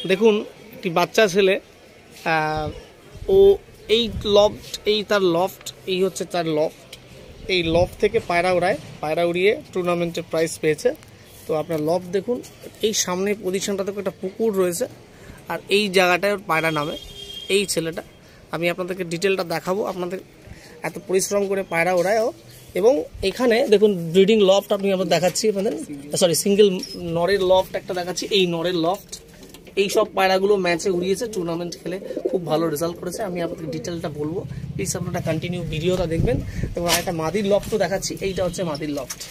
দেখুন একটি বাচ্চা ছেলে, ও এই লফট, এই তার লফট, এই হচ্ছে তার লফট। এই লফট থেকে পায়রা ওড়ায়, পায়রা উড়িয়ে টুর্নামেন্টে প্রাইজ পেয়েছে। তো আপনার লফট দেখুন, এই সামনে পজিশনটাতে একটা পুকুর রয়েছে, আর এই জায়গাটায় ওর পায়রা নামে। এই ছেলেটা, আমি আপনাদেরকে ডিটেলটা দেখাবো। আপনাদের এত পরিশ্রম করে পায়রা ওড়ায় ও। এবং এখানে দেখুন ব্রিডিং লফট আমি আবার দেখাচ্ছি আপনাদের, সরি সিঙ্গেল নরের লফট একটা দেখাচ্ছি। এই নরের লফট, এই সব পায়রাগুলো ম্যাচে উড়িয়েছে, টুর্নামেন্ট খেলে খুব ভালো রেজাল্ট করেছে। আমি আপনাদের ডিটেলটা বলবো, প্লিজ আপনারা কন্টিনিউ ভিডিওটা দেখবেন। এবং আরেকটা মাদির লফটও দেখাচ্ছি, এইটা হচ্ছে মাদির লফট।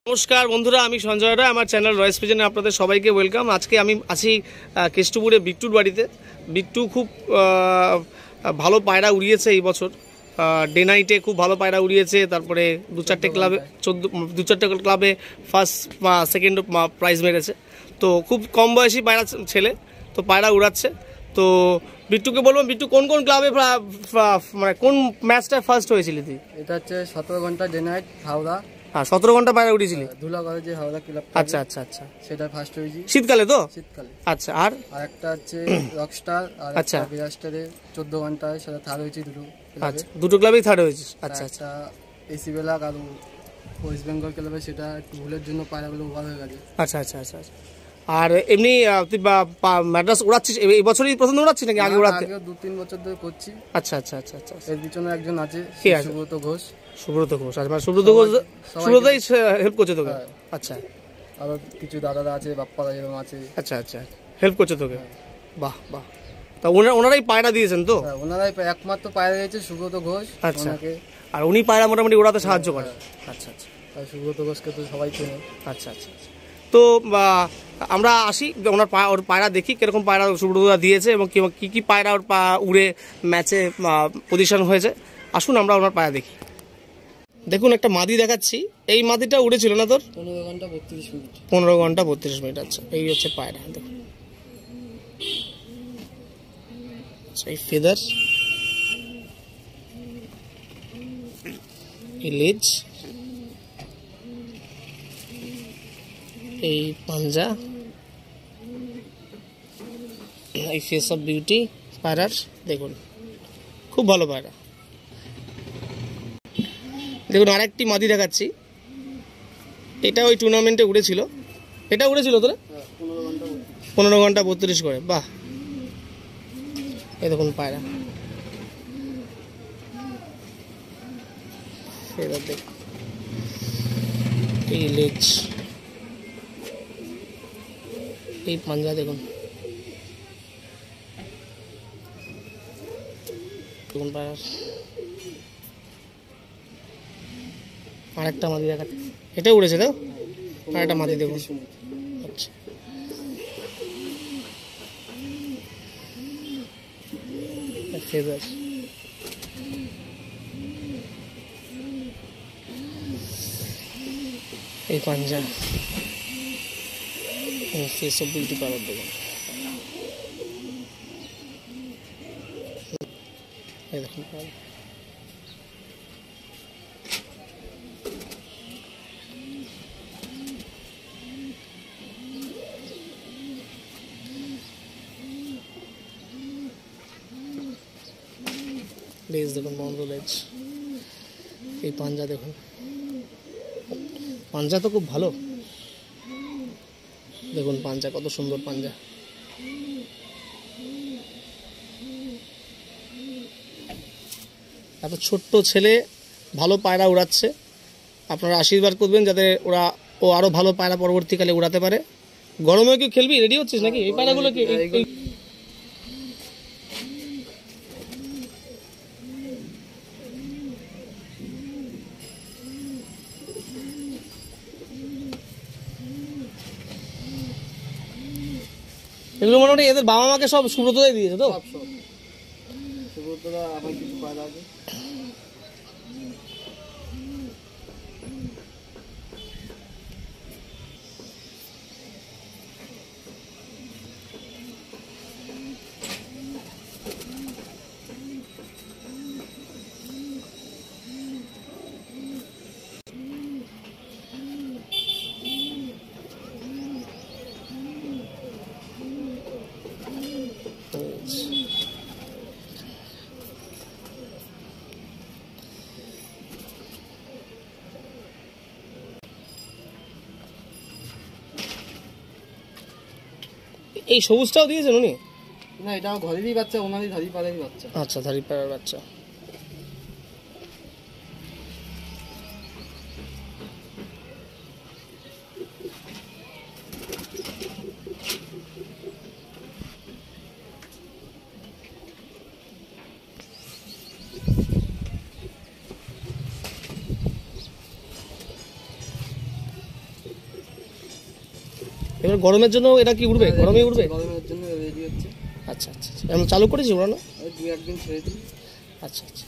নমস্কার বন্ধুরা, আমি সঞ্জয় রায়, আমার চ্যানেল রয়েস পিজনে আপনাদের সবাইকে ওয়েলকাম। আজকে আমি আছি কেষ্টপুরে বিট্টুর বাড়িতে। বিট্টু খুব ভালো পায়রা উড়িয়েছে এই বছর, ডে নাইটে খুব ভালো পায়রা উড়িয়েছে। তারপরে দু চারটে ক্লাবে ফার্স্ট সেকেন্ড প্রাইজ মেরেছে। তো খুব কম বয়সী পায়রা ছেলে, তো পায়রা উড়াচ্ছে। তো বিট্টুকে বলবো, বিট্টু কোন কোন ক্লাবে মানে কোন ম্যাচটা ফার্স্ট হয়েছিল তুই? এটা হচ্ছে 17 ঘন্টা ডে নাইট হাওড়া। হ্যাঁ, 17 ঘন্টা পায়রা উড়িয়েছিলি? ধুলা কলেজে হাওড়া ক্লাব। আচ্ছা আচ্ছা আচ্ছা, সেটা ফার্স্ট হয়েছি শীতকালে তো? শীতকালে। আচ্ছা, আর একটা হচ্ছে রকস্টার, আর একটা বিরাস্টারে 14 ঘন্টায় সেটা থার্ড হয়েছি দুটো। আচ্ছা, দুটো ক্লাবেই থার্ড হয়েছিস? আচ্ছা আচ্ছা। এসি বেলা আর ওয়েস্ট বেঙ্গল ক্লাবে সেটা একটু ভুলের জন্য পায়রাগুলো ওভার হয়ে গেছে। আচ্ছা আচ্ছা আচ্ছা আচ্ছা। আর এমনি তুই ম্যাড্রাস উড়াচ্ছিস এই বছরই প্রথম উড়াচ্ছিস নাকি আগে উড়াতে? আগে 2-3 বছর ধরে করছি। আচ্ছা আচ্ছা আচ্ছা আচ্ছা। এর পিছনে একজন আছে, সুব্রত ঘোষ। সুব্রত ঘোষ, আচ্ছা, সুব্রত ঘোষ সুব্রতই হেল্প করছে তোকে? আচ্ছা। আর কিছু দাদারা আছে, বাপ্পারা যেরকম আছে। আচ্ছা আচ্ছা, হেল্প করছে তোকে? বাহ বাহ। তা ওনারাই পায়রা দিয়েছেন তো? ওনারাই একমাত্র পায়রা দিয়েছে সুব্রত ঘোষ। আচ্ছা, আর উনি পায়রা মোটামুটি ওড়াতে সাহায্য করে? আচ্ছা আচ্ছা। সুব্রত ঘোষকে তো সবাই চেনে। আচ্ছা আচ্ছা। তো আমরা আসি, ওর পায়রা দেখি কিরকম পায়রা সুব্রতদা দিয়েছে এবং কী কী পায়রা ওর উড়ে ম্যাচে পজিশন হয়েছে। আসুন আমরা ওনার পায়রা দেখি। দেখুন একটা মাদি দেখাচ্ছি। এই মাদিটা উড়েছিল না তোর? 15 ঘন্টা 32 মিনিট। 15 ঘন্টা 32 মিনিট। আচ্ছা, এই হচ্ছে পায়রা। দেখুন এই ফেদার, এই লেজ, এই পাঞ্জা, এই ফেস অফ বিউটি পায়রার। দেখুন খুব ভালো পায়রা। দেখুন আরেকটি মাদি দেখাচ্ছি। এটা ওই টুর্নামেন্টে উড়েছিল। এটা উড়েছিল তোরা? 15 ঘন্টা 32 করে। বাহ, এই দেখুন পায়রা। এবার দেখ এই লেজ, এই পাঞ্জা দেখুন। দেখুন পায়রা। আরেকটা মাদি দেখাচ্ছে, এটা উড়েছে তো? আরেকটা মাদি দেখুন। আচ্ছা, ফেদার, এই পাঞ্জা, ফেস অফ বিউটি পাওয়ার দেখুন। এই দেখুন লেজ দেখুন, বন্ধ লেজ, এই পাঞ্জা দেখুন। পাঞ্জা তো খুব ভালো, দেখুন পাঞ্জা কত সুন্দর পাঞ্জা। এত ছোট্ট ছেলে ভালো পায়রা উড়াচ্ছে। আপনারা আশীর্বাদ করবেন যাতে ও আরো ভালো পায়রা পরবর্তীকালে উড়াতে পারে। গরমেও কি খেলবি? রেডি হচ্ছিস নাকি? এই পায়রাগুলো কি এগুলো মোটামুটি এদের বাবা মাকে সব সুব্রতদাই দিয়েছে তো? সুব্রতদা আমার কিছু পায়রা আছে। এই সবুজটাও দিয়েছেন উনি? না, এটা ঘরেরই বাচ্চা, ওনারই ধারি পাড়ারই বাচ্চা। আচ্ছা, ধারি পাড়ার বাচ্চা। এবার গরমের জন্য এটা কি উড়বে? গরমে উড়বে? গরমের জন্য রেডি হচ্ছে। আচ্ছা আচ্ছা, এমন চালু করেছি উড়ানো? ওই 2-1 দিন ছেড়ে দিই। আচ্ছা আচ্ছা।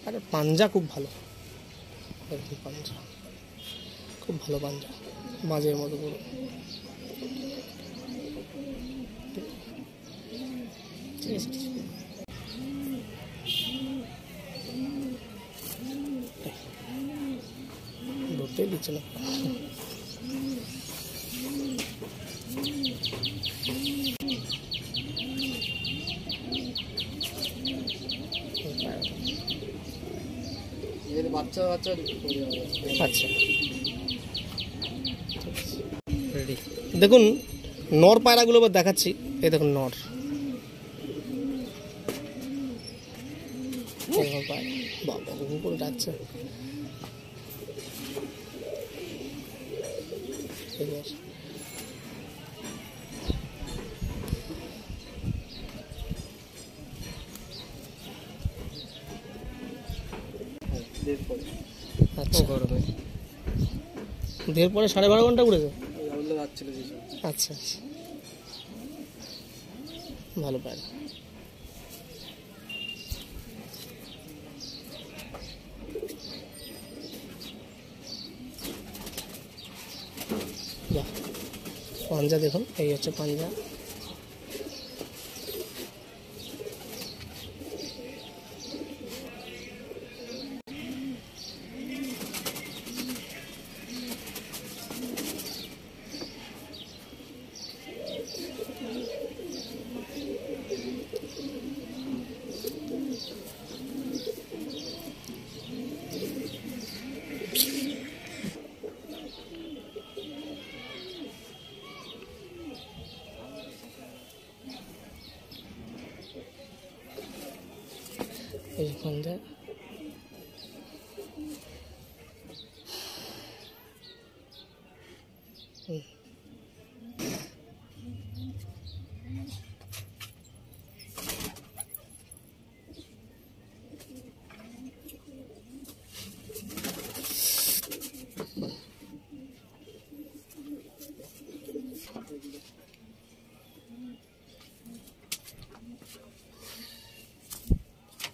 আরে পাঞ্জা খুব ভালো, পাঞ্জা খুব ভালো, পাঞ্জা মাঝের মতো পুরো। ঠিক আছে, ধরতেই দিচ্ছে না। বাচ্চা বাচ্চা আচ্ছা, রেডি। দেখুন নর পায়রাগুলো এবার দেখাচ্ছি। এই দেখুন নর, বাবা উপরে যাচ্ছে। আচ্ছা, দেড় পরে 12.5 ঘন্টা উড়েছে। আচ্ছা আচ্ছা, ভালো পায়রা। পাঞ্জা দেখুন, এই হচ্ছে পাঞ্জা। এই পাঞ্জা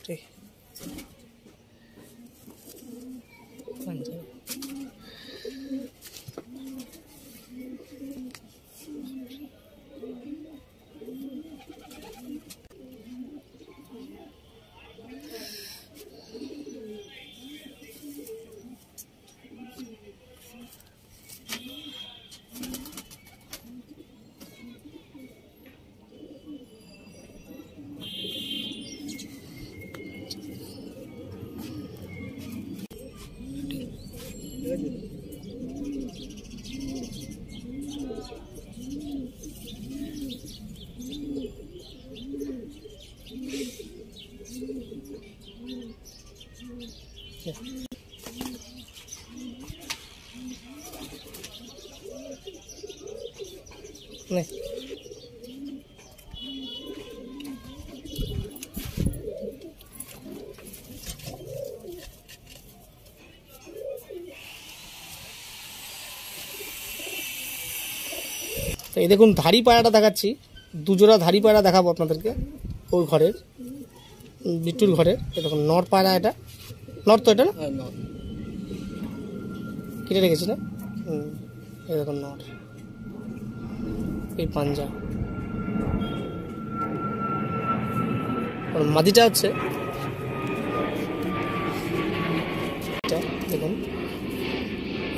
ঠিক পাঞ্জা। নে তো এই দেখুন ধাড়ি পায়রাটা দেখাচ্ছি। দুজোড়া ধাড়ি পায়রা দেখাবো আপনাদেরকে। ওই ঘরের বিট্টুর ঘরের এই দেখুন নর পায়রা। এটা নর তো, এটা না কেটে রেখেছি না? এই দেখুন নর, এই পাঞ্জা। মাদিটা হচ্ছে দেখুন,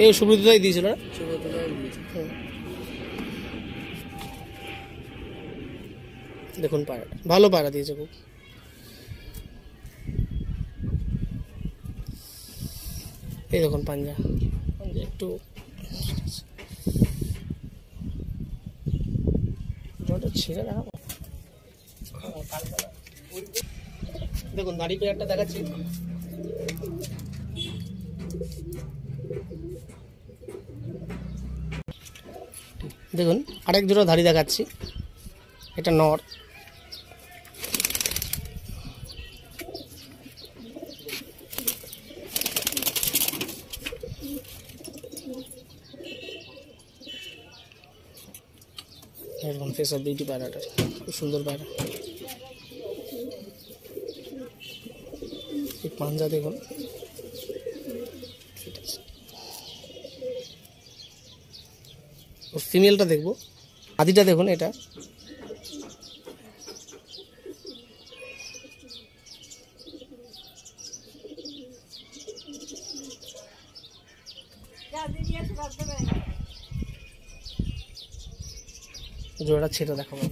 এই সুব্রতদাই দিয়েছিল না? দেখুন পায়রাটা ভালো পায়রা দিয়েছে খুব। এই দেখুন পাঞ্জা একটু ছিঁড়ে দেখাবো। দেখুন দাড়ি পেয়ারটা দেখাচ্ছি। দেখুন আরেক জোড়া ধাড়ি দেখাচ্ছি, এটা নর। এরকম ফেস অফ বিউটি পায়রাটার, খুব সুন্দর পায়রা। এই পাঞ্জা দেখুন, ফিমেলটা দেখবো, আদিটা দেখুন এটা। জোড়া ছেড়ে দেখাবো।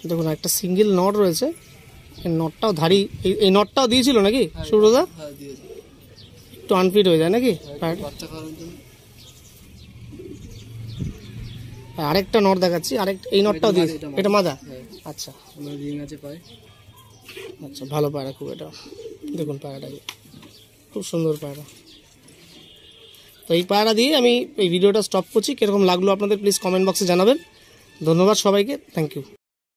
দেখুন একটা সিঙ্গেল নট রয়েছে, এই নটটাও ধাড়ি, এই নটটাও দিয়েছিল নাকি সুব্রতদা? একটু আনফিট হয়ে যায় নাকি? আরেকটা নট দেখাচ্ছি, এই নটটাও দিয়েছে, এটা মাদা। আচ্ছা আচ্ছা, ভালো পায়রা খুব। এটা দেখুন পায়রাটা খুব সুন্দর পায়রা। তো এই পায়রা দিয়ে আমি এই ভিডিওটা স্টপ করছি। কীরকম লাগলো আপনাদের প্লিজ কমেন্ট বক্সে জানাবেন। ধন্যবাদ সবাইকে, থ্যাংক ইউ।